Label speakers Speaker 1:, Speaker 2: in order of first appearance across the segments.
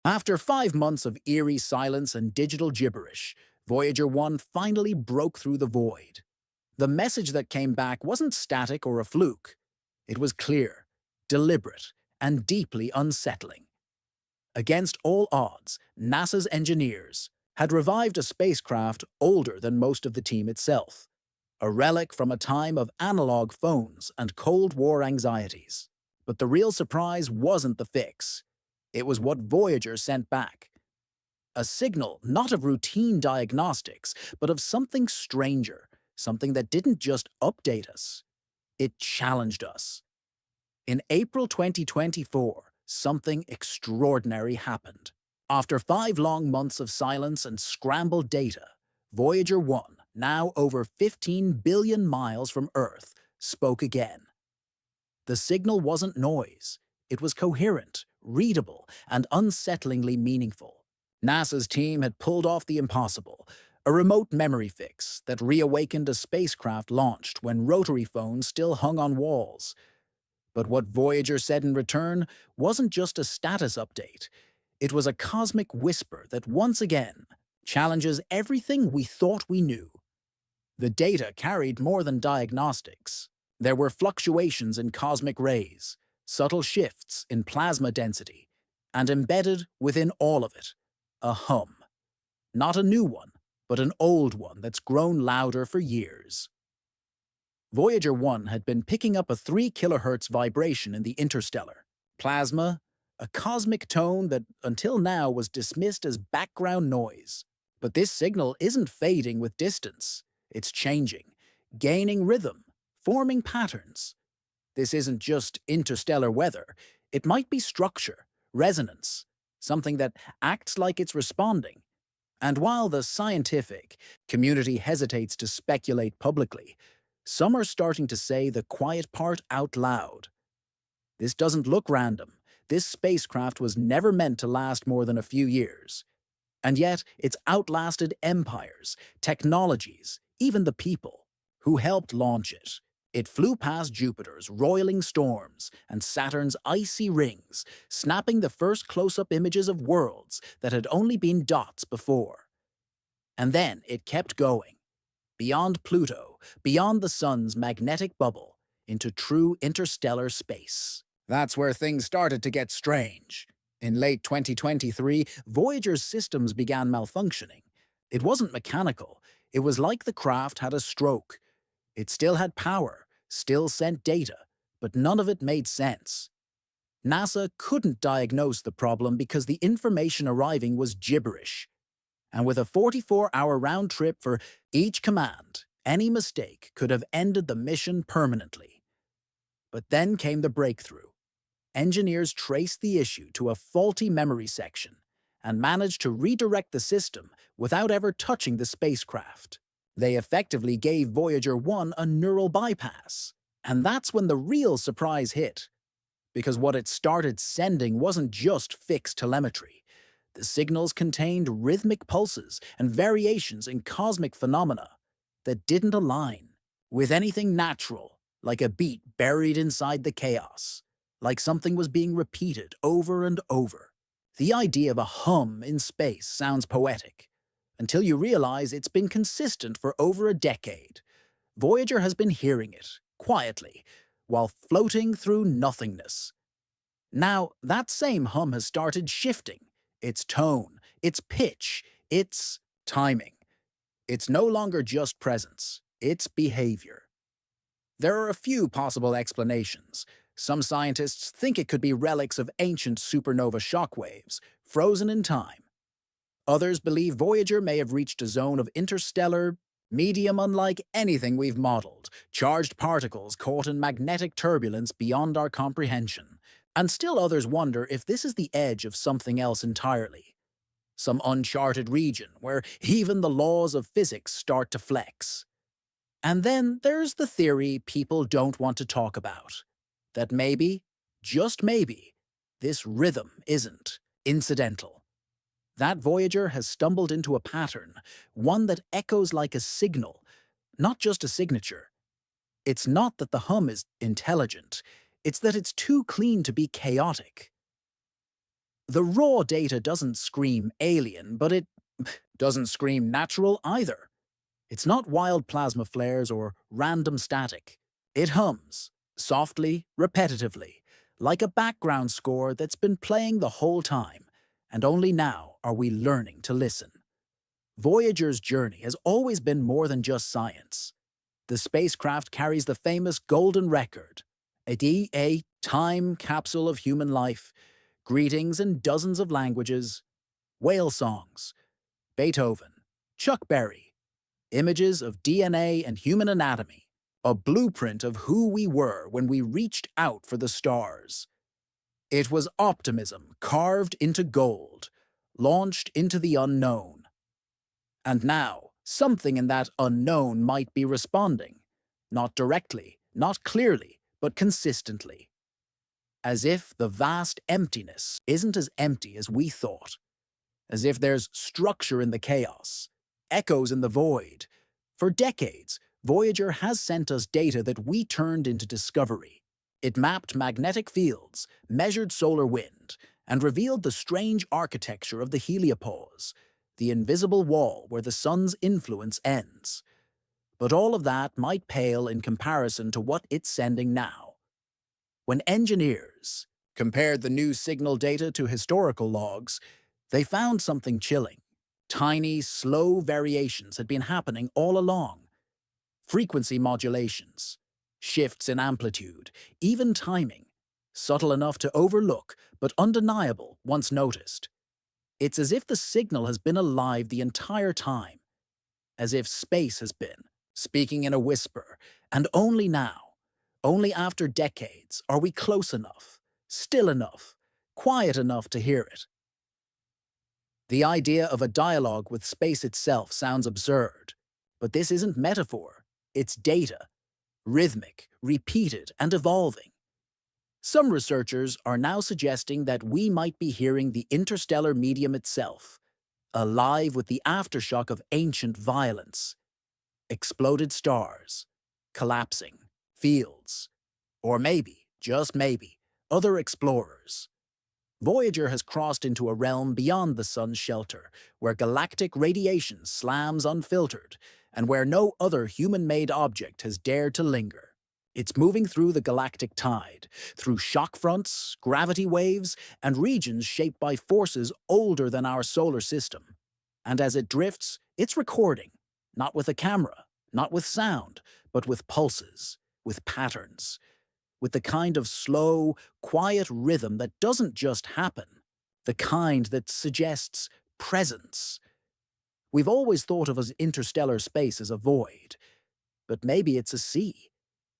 Speaker 1: After 5 months of eerie silence and digital gibberish, Voyager 1 finally broke through the void. The message that came back wasn't static or a fluke. It was clear, deliberate, and deeply unsettling. Against all odds, NASA's engineers had revived a spacecraft older than most of the team itself, a relic from a time of analog phones and Cold War anxieties. But the real surprise wasn't the fix. It was what Voyager sent back. A signal not of routine diagnostics, but of something stranger, something that didn't just update us. It challenged us. In April 2024, something extraordinary happened. After 5 long months of silence and scrambled data, Voyager 1, now over 15 billion miles from Earth, spoke again. The signal wasn't noise. It was coherent, readable, and unsettlingly meaningful. NASA's team had pulled off the impossible, a remote memory fix that reawakened a spacecraft launched when rotary phones still hung on walls. But what Voyager said in return wasn't just a status update. It was a cosmic whisper that once again challenges everything we thought we knew. The data carried more than diagnostics. There were fluctuations in cosmic rays, subtle shifts in plasma density, and embedded within all of it, a hum. Not a new one, but an old one that's grown louder for years. Voyager 1 had been picking up a 3 kHz vibration in the interstellar. Plasma, a cosmic tone that until now was dismissed as background noise. But this signal isn't fading with distance. It's changing, gaining rhythm, forming patterns. This isn't just interstellar weather. It might be structure, resonance, something that acts like it's responding. And while the scientific community hesitates to speculate publicly, some are starting to say the quiet part out loud. This doesn't look random. This spacecraft was never meant to last more than a few years. And yet, it's outlasted empires, technologies, even the people who helped launch it. It flew past Jupiter's roiling storms and Saturn's icy rings, snapping the first close-up images of worlds that had only been dots before. And then it kept going, beyond Pluto, beyond the Sun's magnetic bubble, into true interstellar space. That's where things started to get strange. In late 2023, Voyager's systems began malfunctioning. It wasn't mechanical. It was like the craft had a stroke. It still had power, still sent data, but none of it made sense. NASA couldn't diagnose the problem because the information arriving was gibberish. And with a 44-hour round trip for each command, any mistake could have ended the mission permanently. But then came the breakthrough. Engineers traced the issue to a faulty memory section and managed to redirect the system without ever touching the spacecraft. They effectively gave Voyager 1 a neural bypass. And that's when the real surprise hit. Because what it started sending wasn't just fixed telemetry. The signals contained rhythmic pulses and variations in cosmic phenomena that didn't align with anything natural, like a beat buried inside the chaos, like something was being repeated over and over. The idea of a hum in space sounds poetic, until you realize it's been consistent for over a decade. Voyager has been hearing it, quietly, while floating through nothingness. Now, that same hum has started shifting. Its tone, its pitch, its timing. It's no longer just presence, it's behavior. There are a few possible explanations. Some scientists think it could be relics of ancient supernova shockwaves, frozen in time. Others believe Voyager may have reached a zone of interstellar medium unlike anything we've modeled, charged particles caught in magnetic turbulence beyond our comprehension. And still others wonder if this is the edge of something else entirely. Some uncharted region where even the laws of physics start to flex. And then there's the theory people don't want to talk about. That maybe, just maybe, this rhythm isn't incidental. That Voyager has stumbled into a pattern, one that echoes like a signal, not just a signature. It's not that the hum is intelligent, it's that it's too clean to be chaotic. The raw data doesn't scream alien, but it doesn't scream natural either. It's not wild plasma flares or random static. It hums, softly, repetitively, like a background score that's been playing the whole time, and only now are we learning to listen. Voyager's journey has always been more than just science. The spacecraft carries the famous Golden Record, a time capsule of human life, greetings in dozens of languages, whale songs, Beethoven, Chuck Berry, images of DNA and human anatomy, a blueprint of who we were when we reached out for the stars. It was optimism carved into gold, launched into the unknown. And now, something in that unknown might be responding, not directly, not clearly, but consistently. As if the vast emptiness isn't as empty as we thought. As if there's structure in the chaos, echoes in the void. For decades, Voyager has sent us data that we turned into discovery. It mapped magnetic fields, measured solar wind, and revealed the strange architecture of the heliopause, the invisible wall where the sun's influence ends. But all of that might pale in comparison to what it's sending now. When engineers compared the new signal data to historical logs, they found something chilling. Tiny, slow variations had been happening all along. Frequency modulations, shifts in amplitude, even timing, subtle enough to overlook, but undeniable once noticed. It's as if the signal has been alive the entire time, as if space has been, speaking in a whisper, and only now, only after decades, are we close enough, still enough, quiet enough to hear it. The idea of a dialogue with space itself sounds absurd, but this isn't metaphor, it's data, rhythmic, repeated, and evolving. Some researchers are now suggesting that we might be hearing the interstellar medium itself, alive with the aftershock of ancient violence. Exploded stars, collapsing, fields, or maybe, just maybe, other explorers. Voyager has crossed into a realm beyond the sun's shelter, where galactic radiation slams unfiltered, and where no other human-made object has dared to linger. It's moving through the galactic tide, through shock fronts, gravity waves, and regions shaped by forces older than our solar system. And as it drifts, it's recording, not with a camera, not with sound, but with pulses, with patterns, with the kind of slow, quiet rhythm that doesn't just happen, the kind that suggests presence. We've always thought of as interstellar space as a void, but maybe it's a sea.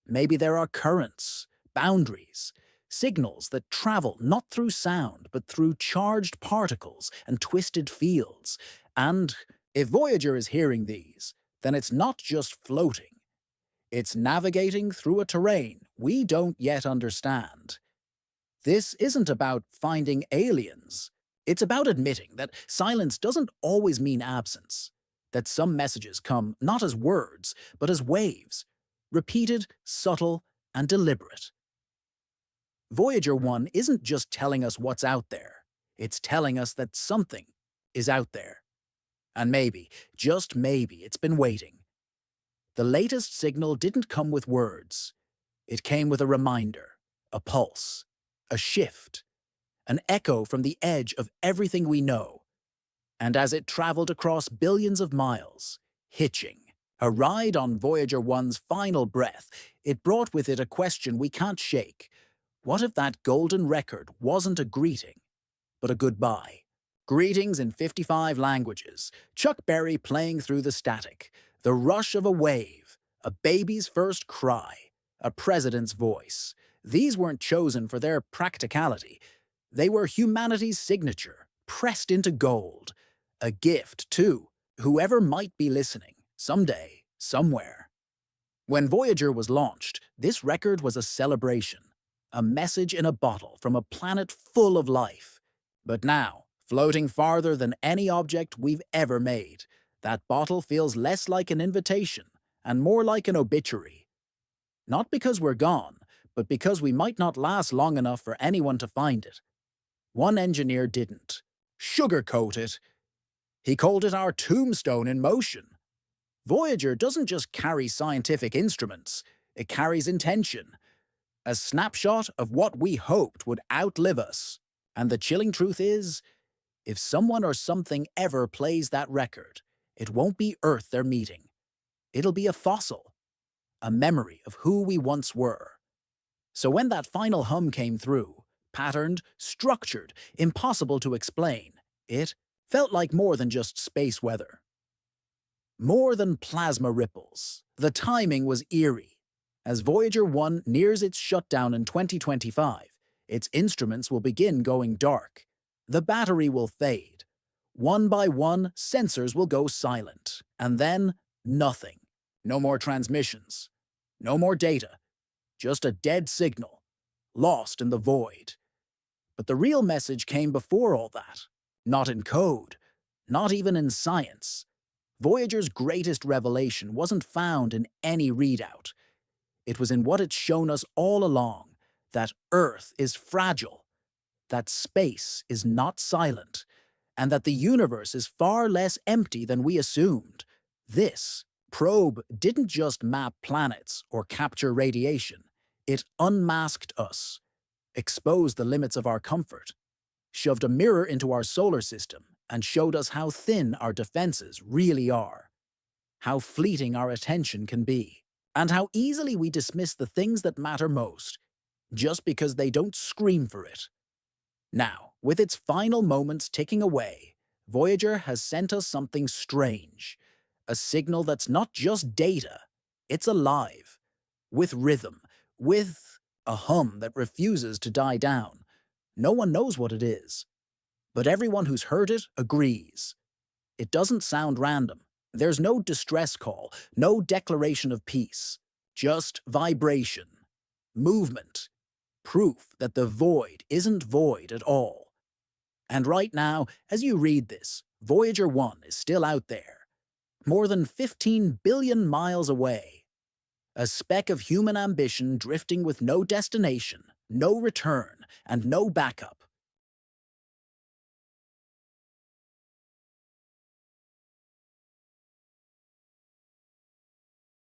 Speaker 1: Maybe there are currents, boundaries, signals that travel not through sound, but through charged particles and twisted fields. And if Voyager is hearing these, then it's not just floating. It's navigating through a terrain we don't yet understand. This isn't about finding aliens. It's about admitting that silence doesn't always mean absence, that some messages come not as words, but as waves, repeated, subtle, and deliberate. Voyager 1 isn't just telling us what's out there. It's telling us that something is out there. And maybe, just maybe, it's been waiting. The latest signal didn't come with words. It came with a reminder, a pulse, a shift, an echo from the edge of everything we know. And as it traveled across billions of miles, hitching, a ride on Voyager 1's final breath, it brought with it a question we can't shake. What if that golden record wasn't a greeting, but a goodbye? Greetings in 55 languages, Chuck Berry playing through the static, the rush of a wave, a baby's first cry, a president's voice. These weren't chosen for their practicality. They were humanity's signature, pressed into gold. A gift, too, whoever might be listening, someday, somewhere. When Voyager was launched, this record was a celebration, a message in a bottle from a planet full of life. But now, floating farther than any object we've ever made, that bottle feels less like an invitation and more like an obituary. Not because we're gone, but because we might not last long enough for anyone to find it. One engineer didn't sugarcoat it. He called it our tombstone in motion. Voyager doesn't just carry scientific instruments, it carries intention. A snapshot of what we hoped would outlive us. And the chilling truth is, if someone or something ever plays that record, it won't be Earth they're meeting. It'll be a fossil, a memory of who we once were. So when that final hum came through, patterned, structured, impossible to explain, it felt like more than just space weather. More than plasma ripples. The timing was eerie. As Voyager 1 nears its shutdown in 2025, its instruments will begin going dark. The battery will fade. One by one, sensors will go silent. And then, nothing. No more transmissions. No more data. Just a dead signal, lost in the void. But the real message came before all that. Not in code. Not even in science. Voyager's greatest revelation wasn't found in any readout. It was in what it's shown us all along, that Earth is fragile, that space is not silent, and that the universe is far less empty than we assumed. This probe didn't just map planets or capture radiation. It unmasked us, exposed the limits of our comfort, shoved a mirror into our solar system, and showed us how thin our defenses really are, how fleeting our attention can be, and how easily we dismiss the things that matter most, just because they don't scream for it. Now, with its final moments ticking away, Voyager has sent us something strange, a signal that's not just data, it's alive, with rhythm, with a hum that refuses to die down. No one knows what it is, but everyone who's heard it agrees. It doesn't sound random. There's no distress call, no declaration of peace, just vibration, movement, proof that the void isn't void at all. And right now, as you read this, Voyager 1 is still out there, more than 15 billion miles away. A speck of human ambition drifting with no destination, no return, and no backup.